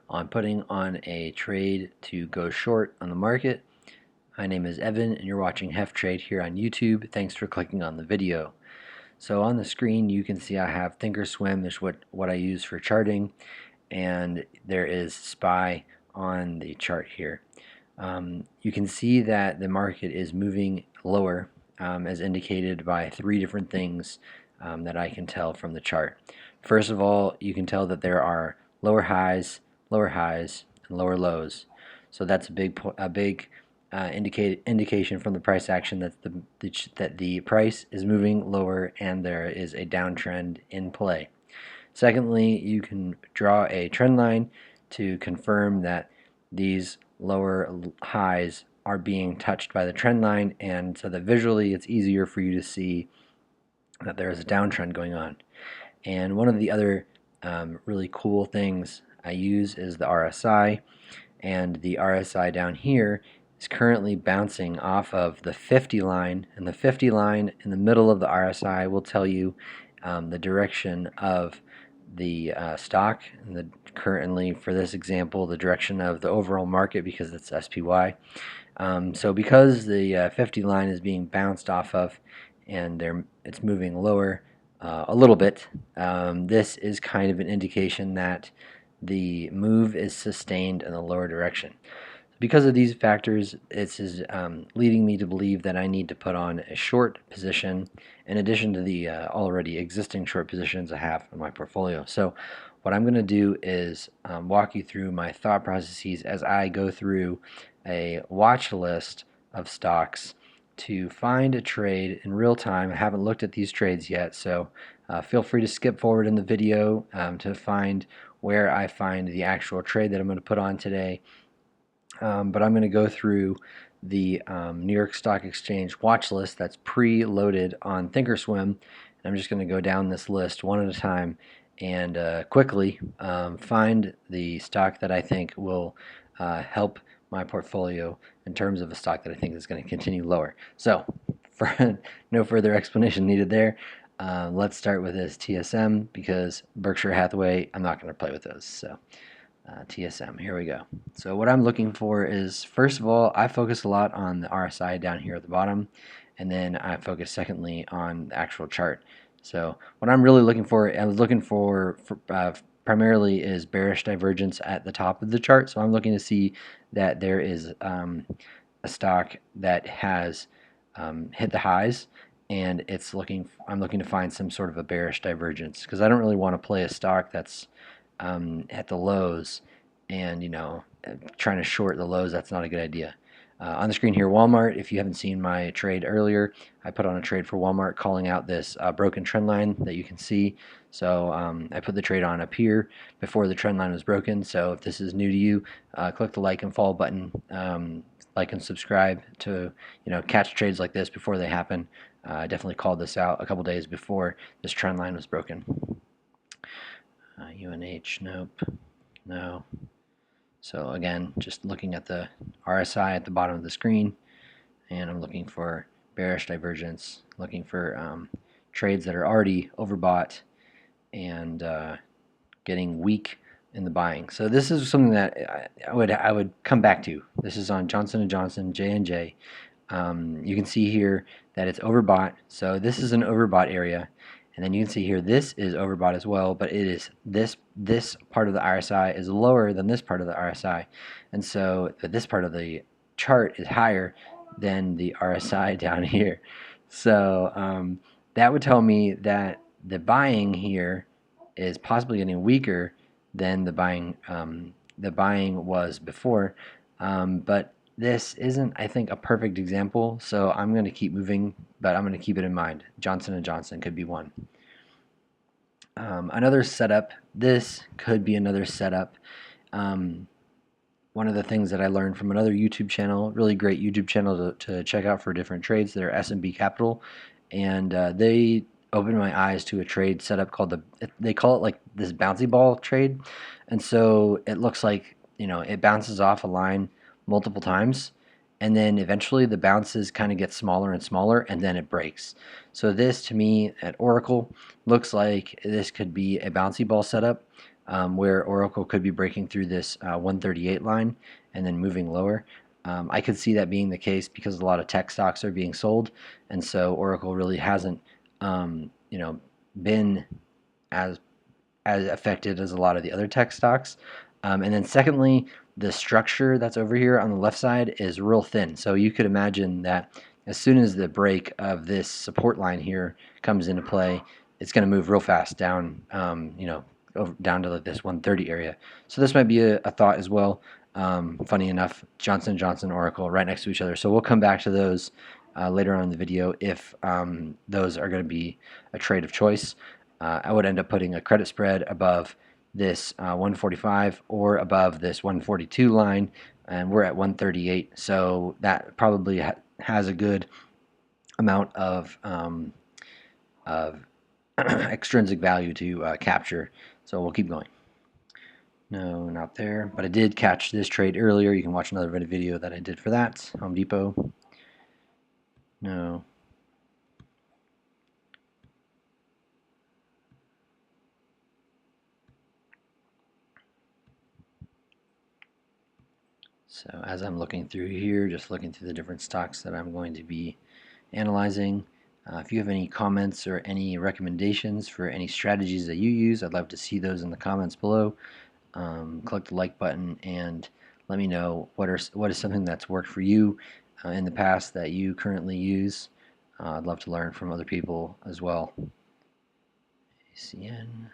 on putting on a trade to go short on the market. My name is Evan and you're watching HefTrade here on YouTube. Thanks for clicking on the video. So on the screen you can see I have Thinkorswim is what I use for charting, and there is SPY on the chart here. You can see that the market is moving lower, as indicated by three different things that I can tell from the chart. First of all, you can tell that there are lower highs, and lower lows. So that's a big indication from the price action that the price is moving lower and there is a downtrend in play. Secondly, you can draw a trend line to confirm that these lower highs are being touched by the trend line, and so that visually it's easier for you to see that there is a downtrend going on. And one of the other really cool things I use is the RSI, and the RSI down here is currently bouncing off of the 50 line, and the 50 line in the middle of the RSI will tell you the direction of the stock, and currently for this example the direction of the overall market because it's SPY. So because the 50 line is being bounced off of and it's moving lower a little bit, this is kind of an indication that the move is sustained in the lower direction. Because of these factors, this is leading me to believe that I need to put on a short position in addition to the already existing short positions I have in my portfolio. So what I'm going to do is walk you through my thought processes as I go through a watch list of stocks to find a trade in real time. I haven't looked at these trades yet, so feel free to skip forward in the video to find where I find the actual trade that I'm going to put on today. But I'm going to go through the New York Stock Exchange watch list that's pre-loaded on Thinkorswim, and I'm just going to go down this list one at a time and quickly find the stock that I think will help my portfolio in terms of a stock that I think is going to continue lower. So for no further explanation needed there, let's start with this TSM, because Berkshire Hathaway, I'm not going to play with those. So TSM, here we go. So what I'm looking for is, first of all, I focus a lot on the RSI down here at the bottom, and then I focus secondly on the actual chart. So what I'm really looking for, I was looking for primarily is bearish divergence at the top of the chart. So I'm looking to see that there is a stock that has hit the highs, and I'm looking to find some sort of a bearish divergence, because I don't really want to play a stock that's at the lows and trying to short the lows. That's not a good idea. On the screen here, Walmart, if you haven't seen my trade earlier, I put on a trade for Walmart calling out this broken trend line that you can see. So I put the trade on up here before the trend line was broken. So if this is new to you, click the like and follow button, like and subscribe to catch trades like this before they happen. I definitely called this out a couple days before this trend line was broken. UNH, nope, no. So again, just looking at the RSI at the bottom of the screen, and I'm looking for bearish divergence, looking for trades that are already overbought and getting weak in the buying. So this is something that I would come back to. This is on Johnson & Johnson, J&J. You can see here that it's overbought. So this is an overbought area. And then you can see here this is overbought as well, but it is this part of the RSI is lower than this part of the RSI, and so this part of the chart is higher than the RSI down here. So that would tell me that the buying here is possibly getting weaker than the buying was before, but this isn't, I think, a perfect example, so I'm going to keep moving, but I'm going to keep it in mind. Johnson & Johnson could be one. Another setup, this could be another setup. One of the things that I learned from another YouTube channel, really great YouTube channel to check out for different trades, they're S&B Capital, and they opened my eyes to a trade setup called they call it like this bouncy ball trade, and so it looks like it bounces off a line multiple times, and then eventually the bounces kind of get smaller and smaller, and then it breaks. So this, to me, at Oracle, looks like this could be a bouncy ball setup, where Oracle could be breaking through this 138 line and then moving lower. I could see that being the case because a lot of tech stocks are being sold, and so Oracle really hasn't, been as affected as a lot of the other tech stocks. And then secondly, the structure that's over here on the left side is real thin. So you could imagine that as soon as the break of this support line here comes into play, it's going to move real fast down, down to like this 130 area. So this might be a thought as well. Funny enough, Johnson & Johnson, Oracle, right next to each other. So we'll come back to those later on in the video if those are going to be a trade of choice. I would end up putting a credit spread above this 145 or above this 142 line, and we're at 138, so that probably has a good amount of extrinsic value to capture. So we'll keep going. No, not there, but I did catch this trade earlier. You can watch another video that I did for that. Home Depot. No. So as I'm looking through here, just looking through the different stocks that I'm going to be analyzing, if you have any comments or any recommendations for any strategies that you use, I'd love to see those in the comments below. Click the like button and let me know what is something that's worked for you in the past that you currently use. I'd love to learn from other people as well. ACN.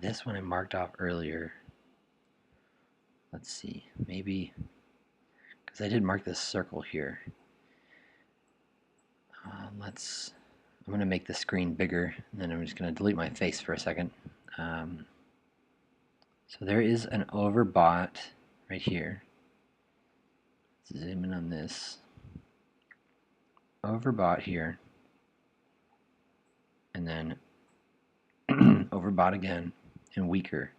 This one I marked off earlier. Let's see, maybe because I did mark this circle here. I'm going to make the screen bigger, and then I'm just going to delete my face for a second. So there is an overbought right here. Let's zoom in on this. Overbought here, and then overbought again, and weaker,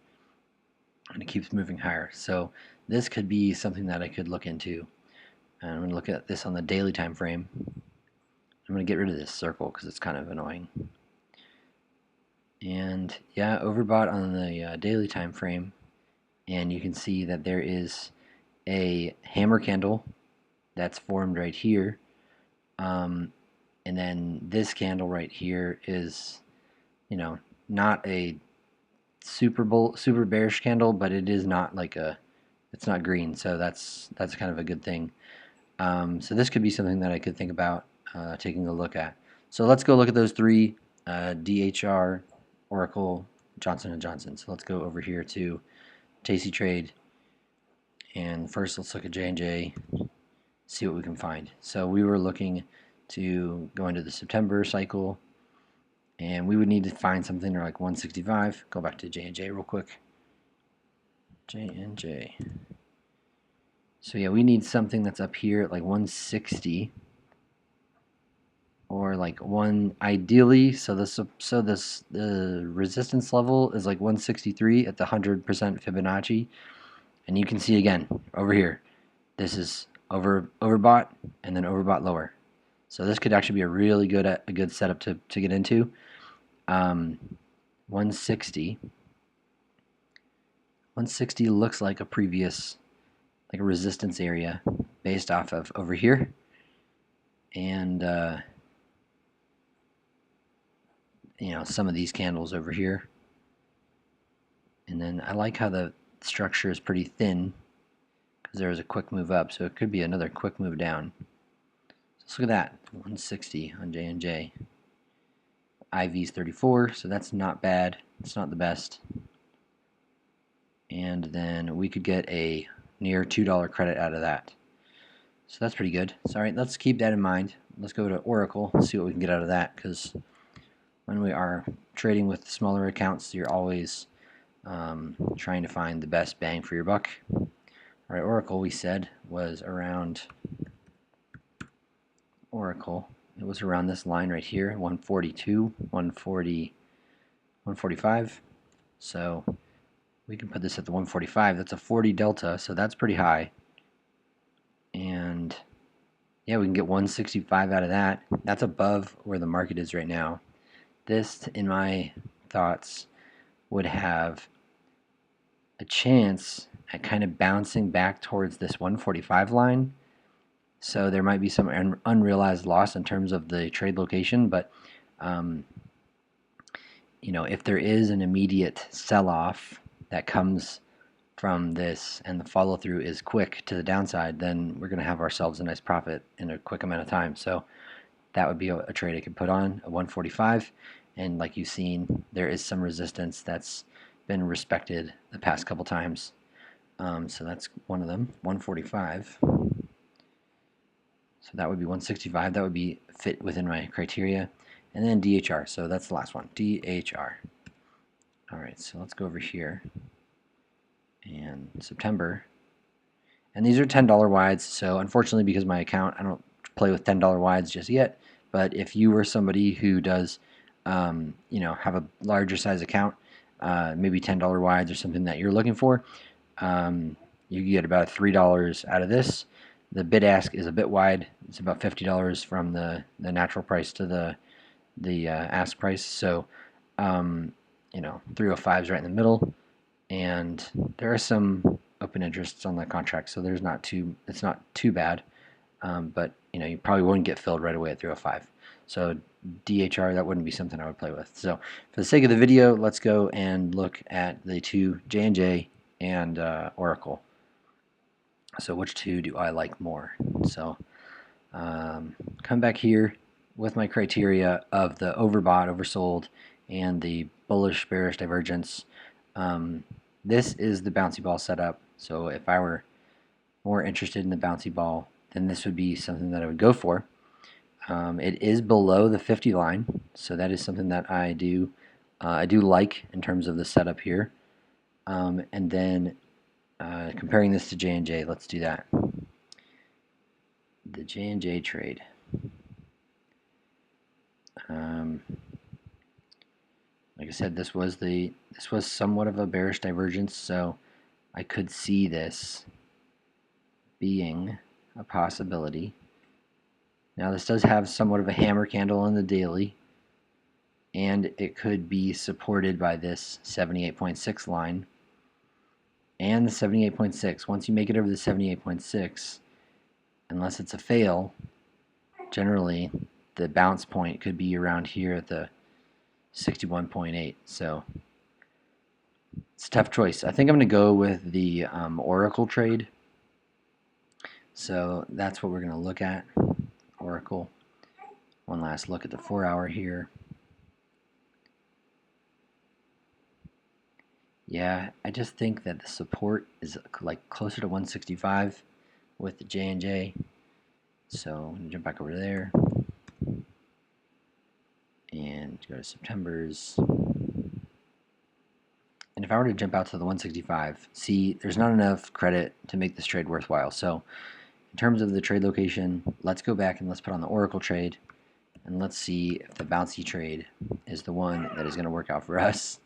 and it keeps moving higher. So this could be something that I could look into. And I'm going to look at this on the daily time frame. I'm going to get rid of this circle because it's kind of annoying. And yeah, overbought on the daily time frame, and you can see that there is a hammer candle that's formed right here, and then this candle right here is, not a super bearish candle, but it is not like it's not green, so that's kind of a good thing. So this could be something that I could think about taking a look at. So let's go look at those three: DHR, Oracle, Johnson & Johnson. So let's go over here to tastytrade, and first let's look at J&J, see what we can find. So we were looking to go into the September cycle, and we would need to find something like 165. Go back to J&J real quick. J&J. So yeah, we need something that's up here at like 160. Or like ideally, the resistance level is like 163 at the 100% Fibonacci, and you can see again over here, this is overbought and then overbought lower. So this could actually be a really good setup to get into. 160 looks like a previous like a resistance area based off of over here, and some of these candles over here. And then I like how the structure is pretty thin because there was a quick move up, so it could be another quick move down. So let's look at that, 160 on J&J. IV's 34, so that's not bad. It's not the best. And then we could get a near $2 credit out of that. So that's pretty good. So all right, let's keep that in mind. Let's go to Oracle, see what we can get out of that, because when we are trading with smaller accounts, you're always trying to find the best bang for your buck. All right, Oracle, we said, was around Oracle. It was around this line right here, 142, 140, 145. So we can put this at the 145. That's a 40 delta, so that's pretty high. And Yeah, we can get 165 out of that. That's above where the market is right now. This, in my thoughts, would have a chance at kind of bouncing back towards this 145 line. So there might be some unrealized loss in terms of the trade location, but um, if there is an immediate sell-off that comes from this and the follow through is quick to the downside, then we're going to have ourselves a nice profit in a quick amount of time. So that would be a trade I could put on, a 145. And like you've seen, there is some resistance that's been respected the past couple times. So that's one of them, 145. So that would be 165. That would be fit within my criteria. And then DHR. So that's the last one, DHR. All right, so let's go over here. And September. And these are $10 wides. So unfortunately, because my account, I don't play with $10 wides just yet. But if you were somebody who does, have a larger size account, maybe $10 wides or something that you're looking for, you get about $3 out of this. The bid ask is a bit wide. It's about $50 from the natural price to the ask price. So, 305 is right in the middle, and there are some open interests on the contract, so it's not too bad. But you probably wouldn't get filled right away at 305. So DHR, that wouldn't be something I would play with. So for the sake of the video, let's go and look at the two, J&J and Oracle. So which two do I like more? So come back here with my criteria of the overbought, oversold, and the bullish, bearish divergence. This is the bouncy ball setup. So if I were more interested in the bouncy ball, then this would be something that I would go for. It is below the 50 line, so that is something that I do like in terms of the setup here. And then comparing this to J&J, let's do that. The J&J trade. Like I said, this was somewhat of a bearish divergence, so I could see this being a possibility. Now this does have somewhat of a hammer candle on the daily, and it could be supported by this 78.6 line and the 78.6. Once you make it over the 78.6, unless it's a fail, generally the bounce point could be around here at the 61.8. So it's a tough choice. I think I'm going to go with the Oracle trade. So that's what we're going to look at. Oracle. One last look at the 4-hour here. Yeah, I just think that the support is like closer to 165 with the J&J. So I'm going to jump back over there and go to September's. And if I were to jump out to the 165, see, there's not enough credit to make this trade worthwhile. So in terms of the trade location, let's go back and let's put on the Oracle trade, and let's see if the bouncy trade is the one that is going to work out for us.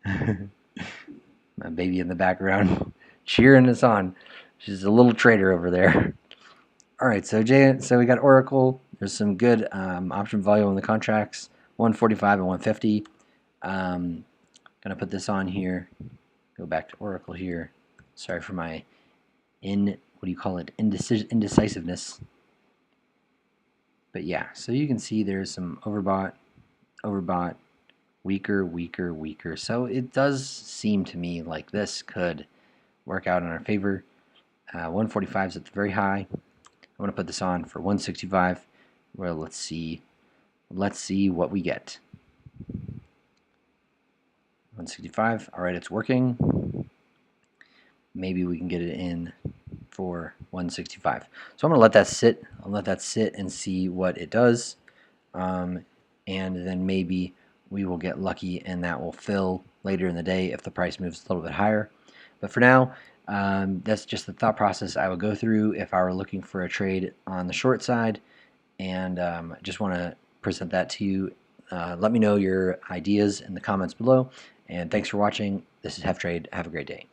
My baby in the background cheering us on. She's a little trader over there. All right, so we got Oracle. There's some good option volume on the contracts, 145 and 150. Gonna put this on here. Go back to Oracle here. Sorry for my indecisiveness. But yeah, so you can see there's some overbought, weaker. So it does seem to me like this could work out in our favor. 145 is at the very high. I'm going to put this on for 165. Well, let's see what we get. 165. All right, it's working. Maybe we can get it in for 165. So I'm going to let that sit. I'll let that sit and see what it does. And then maybe we will get lucky and that will fill later in the day if the price moves a little bit higher. But for now, that's just the thought process I would go through if I were looking for a trade on the short side. And I just want to present that to you. Let me know your ideas in the comments below. And thanks for watching. This is HefTrade. Have a great day.